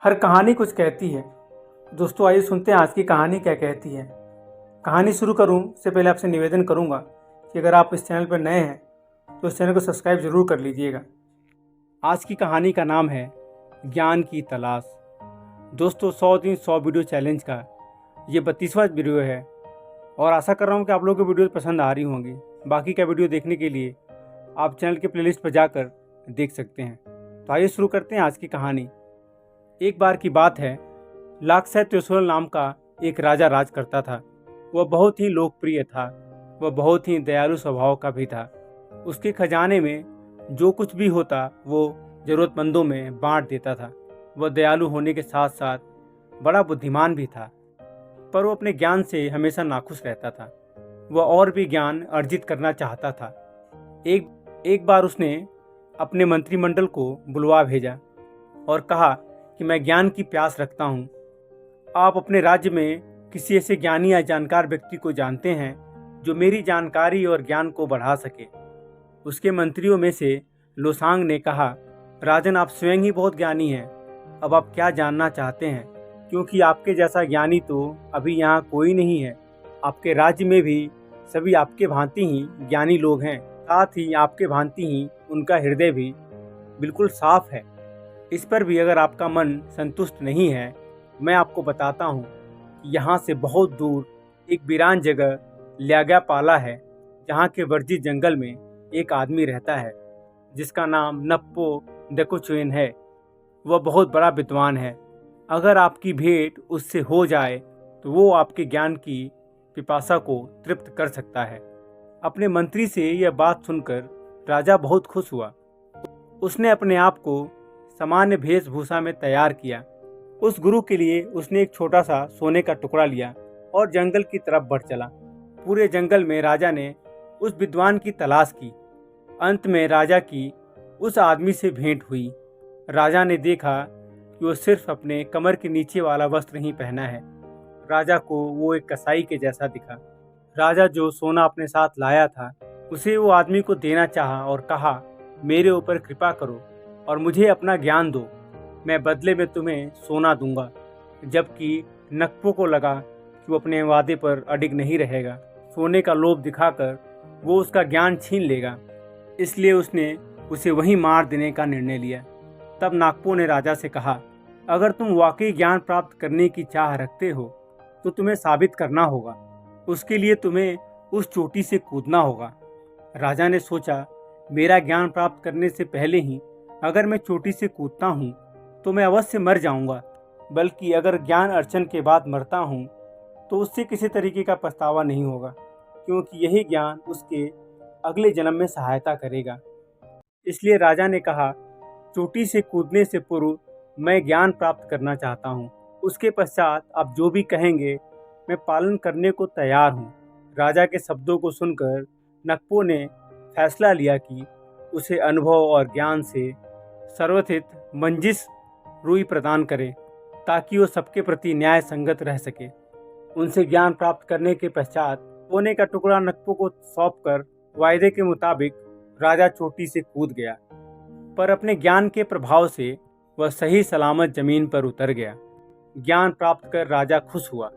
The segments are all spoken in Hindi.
हर कहानी कुछ कहती है। दोस्तों आइए सुनते हैं आज की कहानी क्या कहती है। कहानी शुरू करूं से पहले आपसे निवेदन करूंगा कि अगर आप इस चैनल पर नए हैं तो इस चैनल को सब्सक्राइब जरूर कर लीजिएगा। आज की कहानी का नाम है ज्ञान की तलाश। दोस्तों 100 दिन 100 वीडियो चैलेंज का ये 32वां वीडियो है और आशा कर रहा हूँ कि आप लोगों को वीडियो पसंद आ रही होंगी। बाकी का वीडियो देखने के लिए आप चैनल के प्लेलिस्ट पर जाकर देख सकते हैं। तो आइए शुरू करते हैं आज की कहानी। एक बार की बात है, लाक्षय त्रिशूल नाम का एक राजा राज करता था। वह बहुत ही लोकप्रिय था। वह बहुत ही दयालु स्वभाव का भी था। उसके खजाने में जो कुछ भी होता वो जरूरतमंदों में बांट देता था। वह दयालु होने के साथ साथ बड़ा बुद्धिमान भी था, पर वो अपने ज्ञान से हमेशा नाखुश रहता था। वह और भी ज्ञान अर्जित करना चाहता था। एक बार उसने अपने मंत्रिमंडल को बुलवा भेजा और कहा कि मैं ज्ञान की प्यास रखता हूँ। आप अपने राज्य में किसी ऐसे ज्ञानी या जानकार व्यक्ति को जानते हैं जो मेरी जानकारी और ज्ञान को बढ़ा सके। उसके मंत्रियों में से लोसांग ने कहा, राजन आप स्वयं ही बहुत ज्ञानी हैं। अब आप क्या जानना चाहते हैं, क्योंकि आपके जैसा ज्ञानी तो अभी यहाँ कोई नहीं है। आपके राज्य में भी सभी आपके भांति ही ज्ञानी लोग हैं, साथ ही आपके भांति ही उनका हृदय भी बिल्कुल साफ है। इस पर भी अगर आपका मन संतुष्ट नहीं है, मैं आपको बताता हूँ कि यहाँ से बहुत दूर एक वीरान जगह ल्यागापाला है, जहाँ के वर्जित जंगल में एक आदमी रहता है जिसका नाम नप्पो डकुचुएन है। वह बहुत बड़ा विद्वान है। अगर आपकी भेंट उससे हो जाए तो वो आपके ज्ञान की पिपासा को तृप्त कर सकता है। अपने मंत्री से यह बात सुनकर राजा बहुत खुश हुआ। उसने अपने आप को सामान्य वेशभूषा में तैयार किया। उस गुरु के लिए उसने एक छोटा सा सोने का टुकड़ा लिया और जंगल की तरफ बढ़ चला। पूरे जंगल में राजा ने उस विद्वान की तलाश की। अंत में राजा की उस आदमी से भेंट हुई। राजा ने देखा कि वो सिर्फ अपने कमर के नीचे वाला वस्त्र ही पहना है। राजा को वो एक कसाई के जैसा दिखा। राजा जो सोना अपने साथ लाया था उसे वो आदमी को देना चाहा और कहा, मेरे ऊपर कृपा करो और मुझे अपना ज्ञान दो, मैं बदले में तुम्हें सोना दूंगा। जबकि नक्पो को लगा कि वो अपने वादे पर अडिग नहीं रहेगा। सोने का लोभ दिखाकर वो उसका ज्ञान छीन लेगा, इसलिए उसने उसे वहीं मार देने का निर्णय लिया। तब नागपो ने राजा से कहा, अगर तुम वाकई ज्ञान प्राप्त करने की चाह रखते हो तो तुम्हें साबित करना होगा। उसके लिए तुम्हें उस चोटी से कूदना होगा। राजा ने सोचा, मेरा ज्ञान प्राप्त करने से पहले ही अगर मैं चोटी से कूदता हूँ तो मैं अवश्य मर जाऊँगा, बल्कि अगर ज्ञान अर्चन के बाद मरता हूँ तो उससे किसी तरीके का पछतावा नहीं होगा, क्योंकि यही ज्ञान उसके अगले जन्म में सहायता करेगा। इसलिए राजा ने कहा, चोटी से कूदने से पूर्व मैं ज्ञान प्राप्त करना चाहता हूँ। उसके पश्चात आप जो भी कहेंगे मैं पालन करने को तैयार हूँ। राजा के शब्दों को सुनकर नक्पो ने फैसला लिया कि उसे अनुभव और ज्ञान से सर्वथित मंजिस रूई प्रदान करे, ताकि वो सबके प्रति न्याय संगत रह सके। उनसे ज्ञान प्राप्त करने के पश्चात सोने का टुकड़ा नक्पो को सौंपकर वायदे के मुताबिक राजा चोटी से कूद गया। पर अपने ज्ञान के प्रभाव से वह सही सलामत जमीन पर उतर गया। ज्ञान प्राप्त कर राजा खुश हुआ।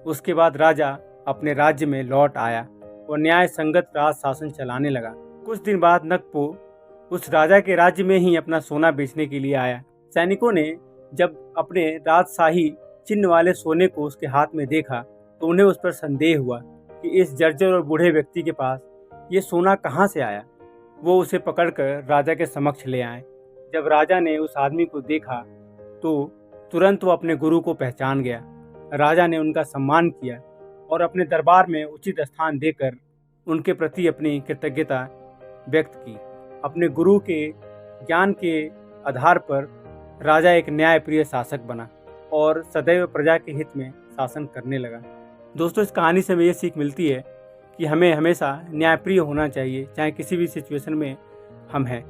उसके बाद राजा अपने राज्य में लौट आया और न्याय संगत राज शासन चलाने लगा। कुछ दिन बाद नक्पो उस राजा के राज्य में ही अपना सोना बेचने के लिए आया। सैनिकों ने जब अपने राजशाही चिन्ह वाले सोने को उसके हाथ में देखा तो उन्हें उस पर संदेह हुआ कि इस जर्जर और बूढ़े व्यक्ति के पास ये सोना कहाँ से आया। वो उसे पकड़कर राजा के समक्ष ले आए। जब राजा ने उस आदमी को देखा तो तुरंत वो अपने गुरु को पहचान गया। राजा ने उनका सम्मान किया और अपने दरबार में उचित स्थान देकर उनके प्रति अपनी कृतज्ञता व्यक्त की। अपने गुरु के ज्ञान के आधार पर राजा एक न्यायप्रिय शासक बना और सदैव प्रजा के हित में शासन करने लगा। दोस्तों इस कहानी से हमें ये सीख मिलती है कि हमें हमेशा न्यायप्रिय होना चाहिए, चाहे किसी भी सिचुएशन में हम हैं।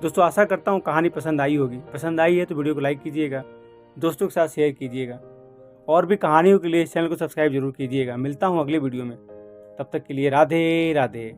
दोस्तों आशा करता हूँ कहानी पसंद आई होगी। पसंद आई है तो वीडियो को लाइक कीजिएगा, दोस्तों के साथ शेयर कीजिएगा और भी कहानियों के लिए इस चैनल को सब्सक्राइब जरूर कीजिएगा। मिलता हूँ अगले वीडियो में, तब तक के लिए राधे राधे।